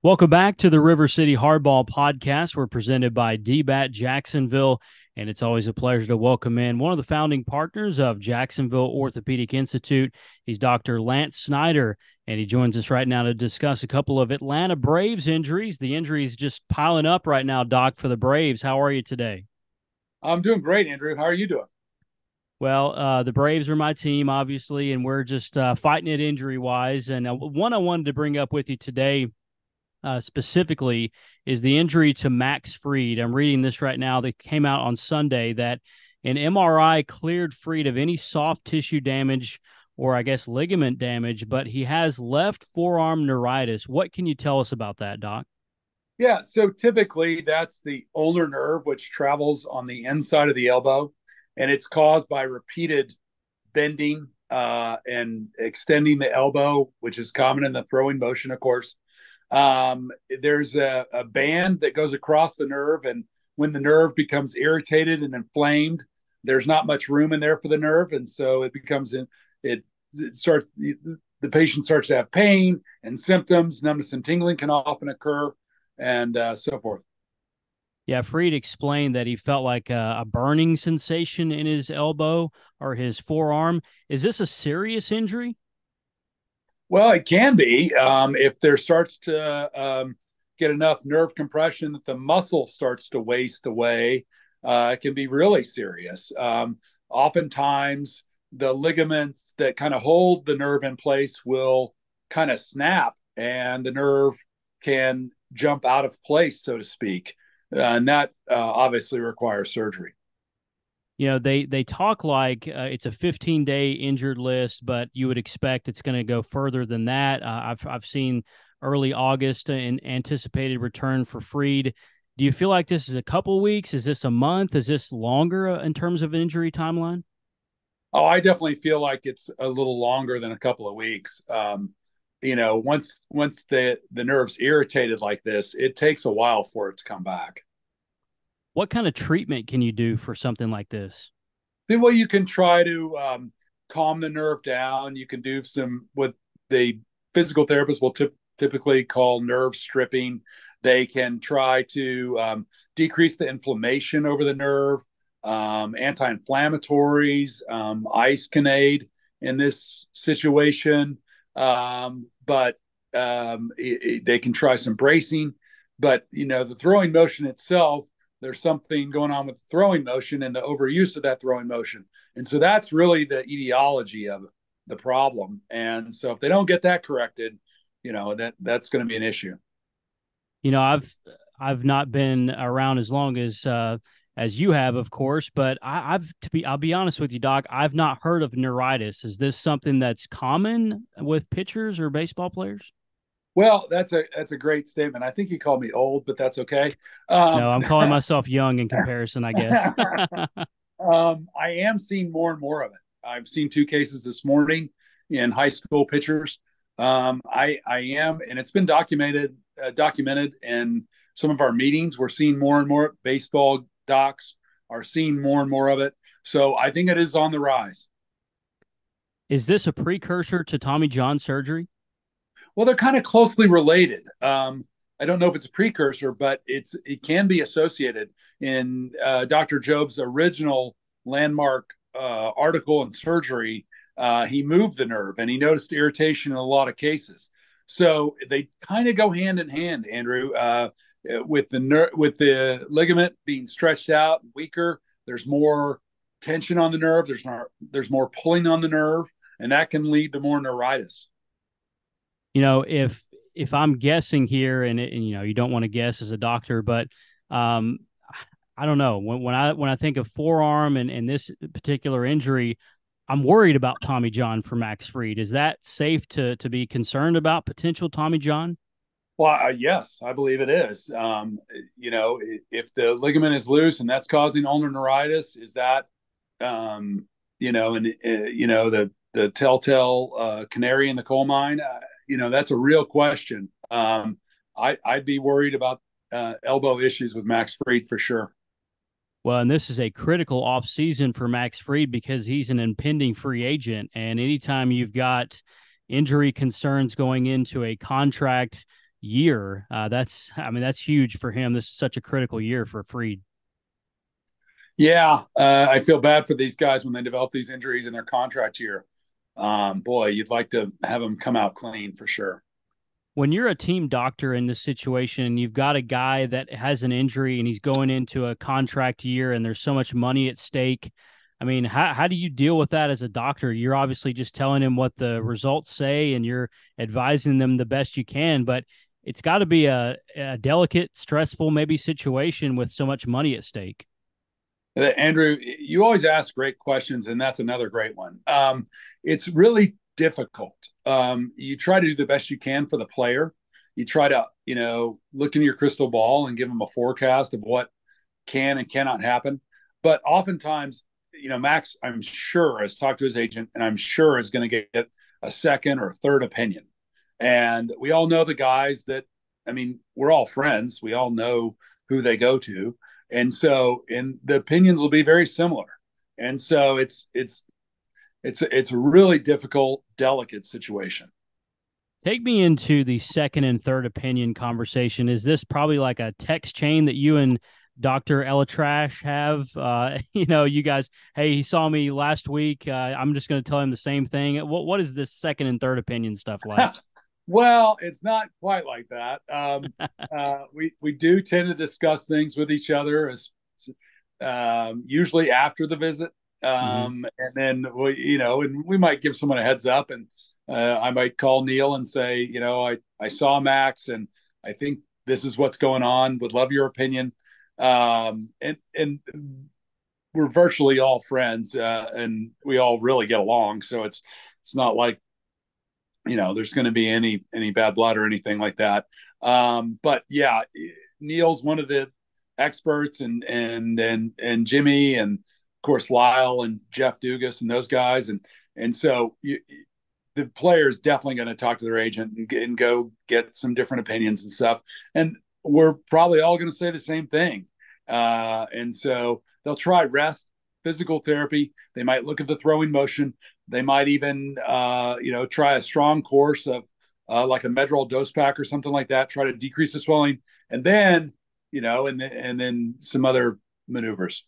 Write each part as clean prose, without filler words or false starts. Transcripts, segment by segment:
Welcome back to the River City Hardball Podcast. We're presented by DBAT Jacksonville, and it's always a pleasure to welcome in one of the founding partners of Jacksonville Orthopedic Institute. He's Dr. Lance Snyder, and he joins us right now to discuss a couple of Atlanta Braves injuries. The injuries just piling up right now, Doc, for the Braves. How are you today? I'm doing great, Andrew. How are you doing? Well, the Braves are my team, obviously, and we're just fighting it injury-wise. And one I wanted to bring up with you today specifically is the injury to Max Fried. I'm reading this right now that came out on Sunday that an MRI cleared Fried of any soft tissue damage or I guess ligament damage, but he has left forearm neuritis. What can you tell us about that, Doc? Yeah, so typically that's the ulnar nerve, which travels on the inside of the elbow, and it's caused by repeated bending and extending the elbow, which is common in the throwing motion, of course. There's a band that goes across the nerve, and when the nerve becomes irritated and inflamed, there's not much room in there for the nerve, and so it starts the patient starts to have pain and symptoms. Numbness and tingling can often occur, and so forth. Yeah, Fried explained that he felt like a burning sensation in his elbow or his forearm. Is this a serious injury? Well, it can be if there starts to get enough nerve compression that the muscle starts to waste away. It can be really serious. Oftentimes, the ligaments that kind of hold the nerve in place will kind of snap, and the nerve can jump out of place, so to speak. And that obviously requires surgery. They talk like it's a 15-day injured list, but you would expect it's going to go further than that. I've seen early August in anticipated return for Fried. Do you feel like this is a couple weeks? Is this a month? Is this longer in terms of injury timeline? Oh, I definitely feel like it's a little longer than a couple of weeks. Once the nerve's irritated like this, it takes a while for it to come back. What kind of treatment can you do for something like this? Well, you can try to calm the nerve down. You can do some what the physical therapist will typically call nerve stripping. They can try to decrease the inflammation over the nerve, anti-inflammatories, ice can aid in this situation. But they can try some bracing. But the throwing motion itself, there's something going on with the throwing motion and the overuse of that throwing motion. And so that's really the etiology of the problem. And so if they don't get that corrected, that's going to be an issue. I've not been around as long as you have, of course, but I'll be honest with you, Doc. I've not heard of neuritis. Is this something that's common with pitchers or baseball players? Well, that's a great statement. I think you called me old, but that's okay. No, I'm calling myself young in comparison, I guess. I am seeing more and more of it. I've seen two cases this morning in high school pitchers. I am, and it's been documented in some of our meetings. We're seeing more and more. Baseball docs are seeing more and more of it. So I think it is on the rise. Is this a precursor to Tommy John surgery? Well, they're kind of closely related. I don't know if it's a precursor, but it can be associated. In Dr. Job's original landmark article in surgery, he moved the nerve and he noticed irritation in a lot of cases. So they kind of go hand in hand, Andrew. With the ligament being stretched out, weaker, there's more tension on the nerve. There's more pulling on the nerve, and that can lead to more neuritis. If I'm guessing here, and you don't want to guess as a doctor, but um, I don't know when I think of forearm and this particular injury, I'm worried about Tommy John for Max Fried. Is that safe to be concerned about potential Tommy John? Well, yes, I believe it is. If the ligament is loose and that's causing ulnar neuritis, is that, the telltale canary in the coal mine? That's a real question. I'd be worried about elbow issues with Max Fried for sure. Well, and this is a critical offseason for Max Fried because he's an impending free agent. And anytime you've got injury concerns going into a contract, year. That's huge for him. This is such a critical year for Freed. Yeah, I feel bad for these guys when they develop these injuries in their contract year. Boy, you'd like to have them come out clean for sure. When you're a team doctor in this situation and you've got a guy that has an injury and he's going into a contract year and there's so much money at stake, I mean, how do you deal with that as a doctor? You're obviously just telling him what the results say and you're advising them the best you can, but it's got to be a delicate, stressful, maybe situation with so much money at stake. Andrew, you always ask great questions, and that's another great one. It's really difficult. You try to do the best you can for the player. You try to, look in your crystal ball and give them a forecast of what can and cannot happen. But oftentimes, Max, I'm sure, has talked to his agent, and I'm sure is going to get a second or third opinion. And we all know the guys that, I mean, we're all friends. We all know who they go to, and the opinions will be very similar. And so it's a really difficult, delicate situation. Take me into the second and third opinion conversation. Is this probably like a text chain that you and Dr. Elatrash have? You guys, hey, he saw me last week. I'm just going to tell him the same thing. What is this second and third opinion stuff like? Well, it's not quite like that. We do tend to discuss things with each other as usually after the visit, Mm-hmm. and then and we might give someone a heads up, and I might call Neil and say, I saw Max, and I think this is what's going on. Would love your opinion. And we're virtually all friends, and we all really get along. So it's not like there's going to be any bad blood or anything like that. But yeah, Neil's one of the experts, and Jimmy, and of course Lyle and Jeff Dugas and those guys, and so the player is definitely going to talk to their agent and go get some different opinions and stuff. And we're probably all going to say the same thing. And so they'll try rest, physical therapy. They might look at the throwing motion. They might even, try a strong course of like a Medrol dose pack or something like that, try to decrease the swelling. And then, and then some other maneuvers.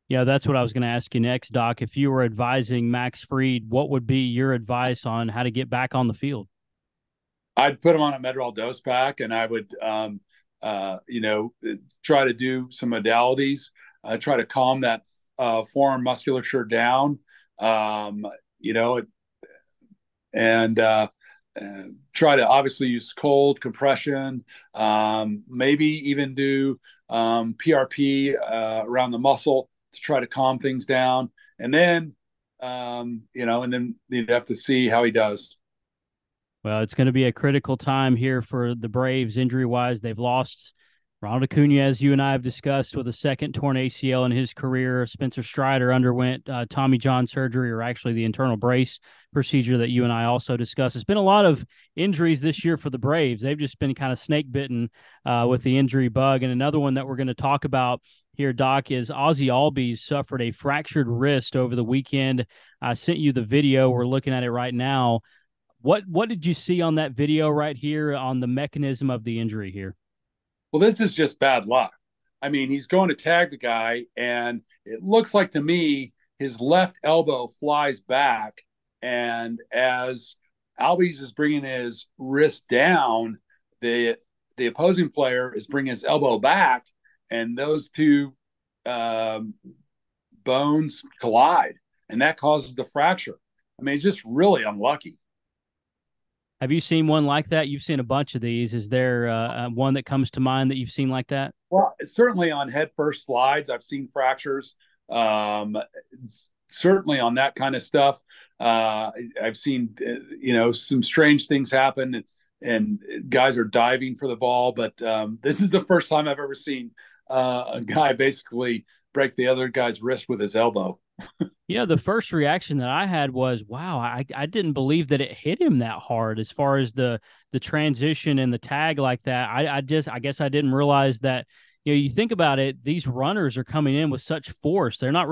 Yeah, that's what I was going to ask you next, Doc. If you were advising Max Freed, what would be your advice on how to get back on the field? I'd put him on a Medrol dose pack, and I would, try to do some modalities, try to calm that forearm musculature down, um, you know, and try to obviously use cold compression, maybe even do PRP around the muscle to try to calm things down, and then and then you'd have to see how he does. Well, it's going to be a critical time here for the Braves injury wise. They've lost Ronald Acuna, as you and I have discussed, with a second torn ACL in his career. Spencer Strider underwent Tommy John surgery, or actually the internal brace procedure that you and I also discussed. It's been a lot of injuries this year for the Braves. They've just been kind of snake bitten with the injury bug. And another one that we're going to talk about here, Doc, is Ozzy Albies suffered a fractured wrist over the weekend. I sent you the video. We're looking at it right now. What did you see on that video right here on the mechanism of the injury here? Well, this is just bad luck. I mean, he's going to tag the guy, and it looks like to me his left elbow flies back, and as Albies is bringing his wrist down, the opposing player is bringing his elbow back, and those two um, bones collide, and that causes the fracture. I mean, it's just really unlucky. Have you seen one like that? You've seen a bunch of these. Is there one that comes to mind that you've seen like that? Well, certainly on head first slides, I've seen fractures. Um, Certainly on that kind of stuff, I've seen some strange things happen, and guys are diving for the ball. But this is the first time I've ever seen a guy basically break the other guy's wrist with his elbow. The first reaction that I had was, wow, I didn't believe that it hit him that hard as far as the transition and the tag like that. I guess I didn't realize that, you think about it, these runners are coming in with such force. They're not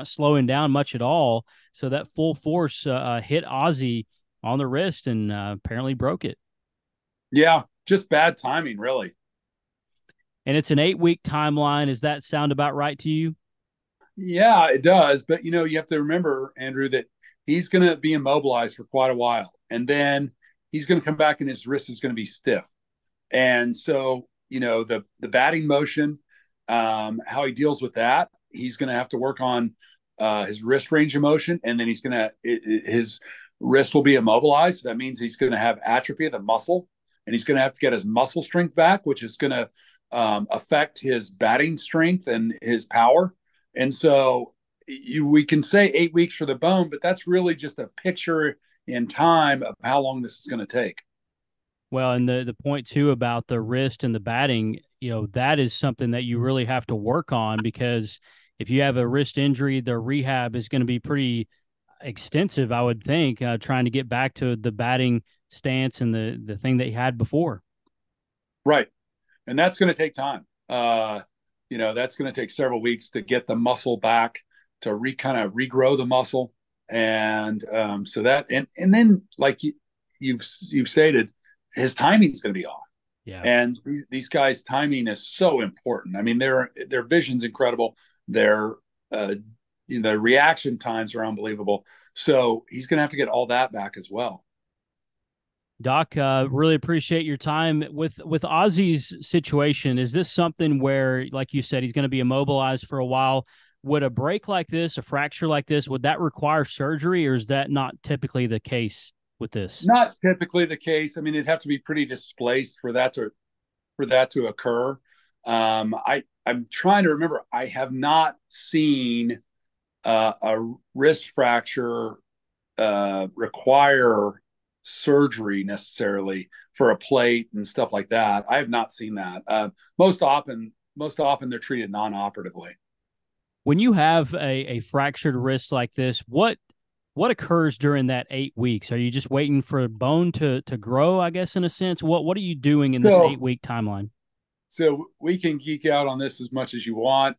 slowing down much at all. So that full force hit Ozzy on the wrist and apparently broke it. Yeah, just bad timing, really. And it's an 8-week timeline. Does that sound about right to you? Yeah, it does. But you have to remember, Andrew, that he's going to be immobilized for quite a while, and then he's going to come back, and his wrist is going to be stiff. And so, the batting motion, how he deals with that, he's going to have to work on his wrist range of motion, and then his wrist will be immobilized. That means he's going to have atrophy of the muscle, and he's going to have to get his muscle strength back, which is going to affect his batting strength and his power. And so, we can say 8 weeks for the bone, but that's really just a picture in time of how long this is going to take. Well, and the point too about the wrist and the batting, that is something that you really have to work on, because if you have a wrist injury, the rehab is going to be pretty extensive, I would think, trying to get back to the batting stance and the thing that you had before. Right. And that's going to take time. That's going to take several weeks to get the muscle back, to kind of regrow the muscle. And so that, and then like you've stated, his timing is going to be off. Yeah. And these guys' timing is so important. I mean, their vision's incredible. Their the reaction times are unbelievable. So he's going to have to get all that back as well. Doc, really appreciate your time with Ozzy's situation. Is this something where, like you said, he's going to be immobilized for a while? Would a break like this, a fracture like this, would that require surgery, or is that not typically the case with this? Not typically the case. I mean, it'd have to be pretty displaced for that to occur. I'm trying to remember. I have not seen a wrist fracture require surgery necessarily for a plate and stuff like that. I have not seen that. Most often they're treated non-operatively. When you have a fractured wrist like this, what occurs during that 8 weeks? Are you just waiting for bone to grow, I guess, in a sense? What are you doing in this So 8-week timeline? so we can geek out on this as much as you want.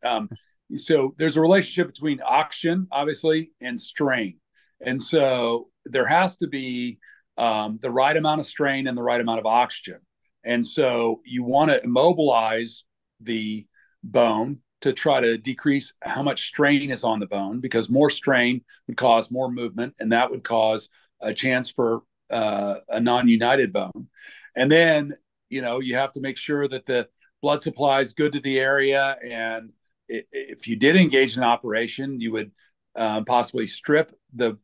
So there's a relationship between oxygen, obviously, and strain. And so there has to be the right amount of strain and the right amount of oxygen. And so you want to immobilize the bone to try to decrease how much strain is on the bone, because more strain would cause more movement, and that would cause a chance for a non-united bone. And then, you have to make sure that the blood supply is good to the area. And if you did engage in operation, you would possibly strip the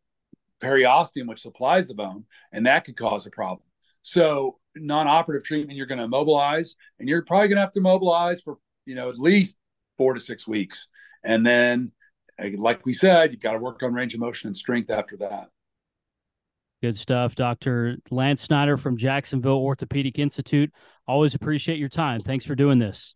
periosteum, which supplies the bone, and that could cause a problem. So non-operative treatment, you're going to mobilize, and you're probably going to have to mobilize for at least 4 to 6 weeks, and then, like we said, you've got to work on range of motion and strength after that. Good stuff, Dr. Lance Snyder from Jacksonville Orthopedic Institute. Always appreciate your time. Thanks for doing this.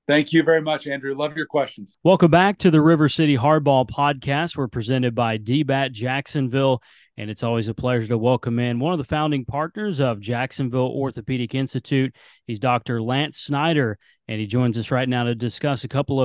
Thank you very much, Andrew. Love your questions. Welcome back to the River City Hardball Podcast. We're presented by DBAT Jacksonville, and it's always a pleasure to welcome in one of the founding partners of Jacksonville Orthopedic Institute. He's Dr. Lance Snyder, and he joins us right now to discuss a couple of